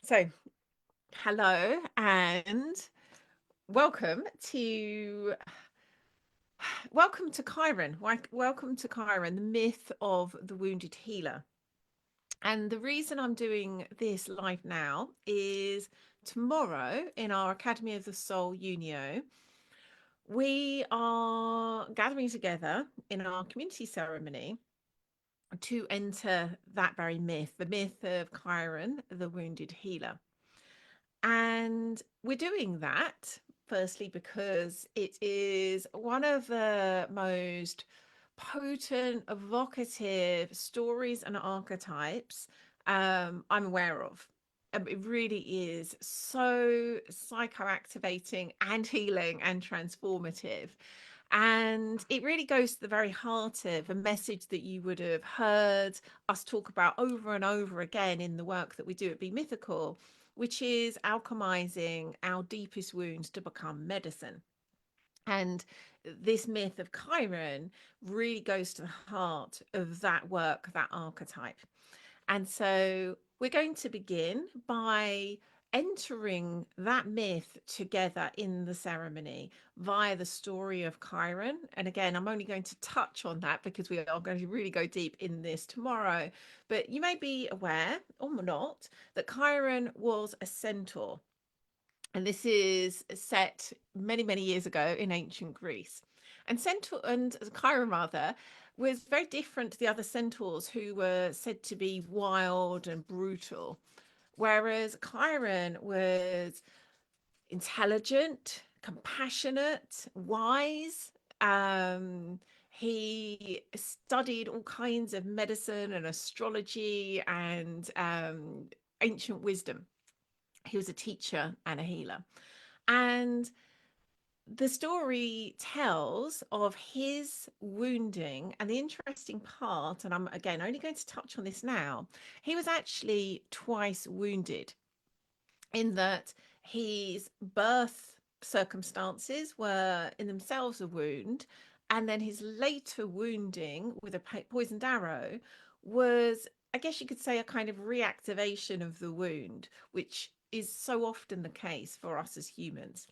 So, hello and welcome to welcome to Chiron. Welcome to Chiron, the myth of the wounded healer. And the reason I'm doing this live now is tomorrow in our Academy of the Soul UNIO, we are gathering together in our community ceremony to enter that very myth, the myth of Chiron, the wounded healer. And we're doing that firstly because it is one of the most potent, evocative stories and archetypes I'm aware of. It really is so psychoactivating and healing and transformative. And it really goes to the very heart of a message that you would have heard us talk about over and over again in the work that we do at Be Mythical, which is alchemizing our deepest wounds to become medicine. And this myth of Chiron really goes to the heart of that work, that archetype. And so we're going to begin by entering that myth together in the ceremony via the story of Chiron. And again, I'm only going to touch on that because we are going to really go deep in this tomorrow. But you may be aware or not that Chiron was a centaur. And this is set many, many years ago in ancient Greece. And centaur and Chiron rather was very different to the other centaurs who were said to be wild and brutal. Whereas Chiron was intelligent, compassionate, wise. He studied all kinds of medicine and astrology and ancient wisdom. He was a teacher and a healer. And the story tells of his wounding. And the interesting part, and I'm again only going to touch on this now, he was actually twice wounded in that his birth circumstances were in themselves a wound. And then his later wounding with a poisoned arrow was, I guess you could say, a kind of reactivation of the wound, which is so often the case for us as humans.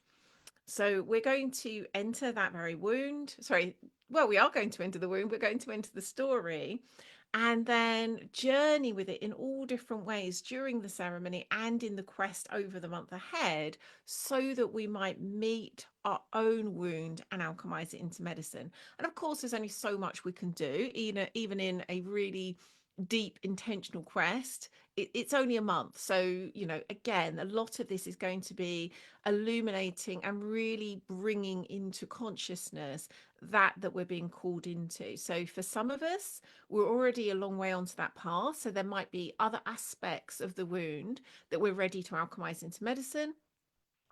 So we're going to enter that very wound. Sorry, well, we are going to enter the wound. We're going to enter the story and then journey with it in all different ways during the ceremony and in the quest over the month ahead so that we might meet our own wound and alchemize it into medicine. And of course, there's only so much we can do, even in a really deep intentional quest. It's only a month, so again, a lot of this is going to be illuminating and really bringing into consciousness that we're being called into. So for some of us, we're already a long way onto that path, so there might be other aspects of the wound that we're ready to alchemize into medicine.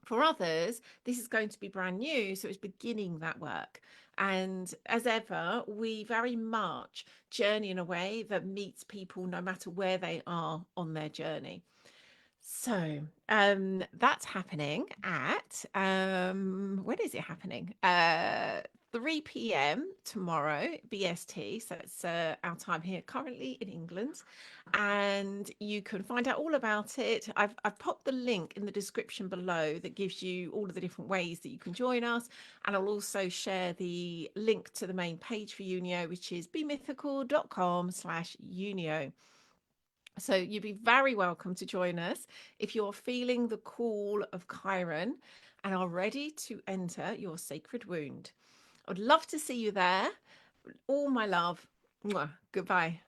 For others, this is going to be brand new, so it's beginning that work. And as ever, we very much journey in a way that meets people no matter where they are on their journey. So that's happening at when is it happening? 3 p.m. tomorrow BST. So it's our time here currently in England, and you can find out all about it. I've popped the link in the description below that gives you all of the different ways that you can join us, and I'll also share the link to the main page for UNIO, which is bemythical.com/UNIO. So you'd be very welcome to join us if you're feeling the call of Chiron and are ready to enter your sacred wound. I'd love to see you there. All my love. Mwah. Goodbye.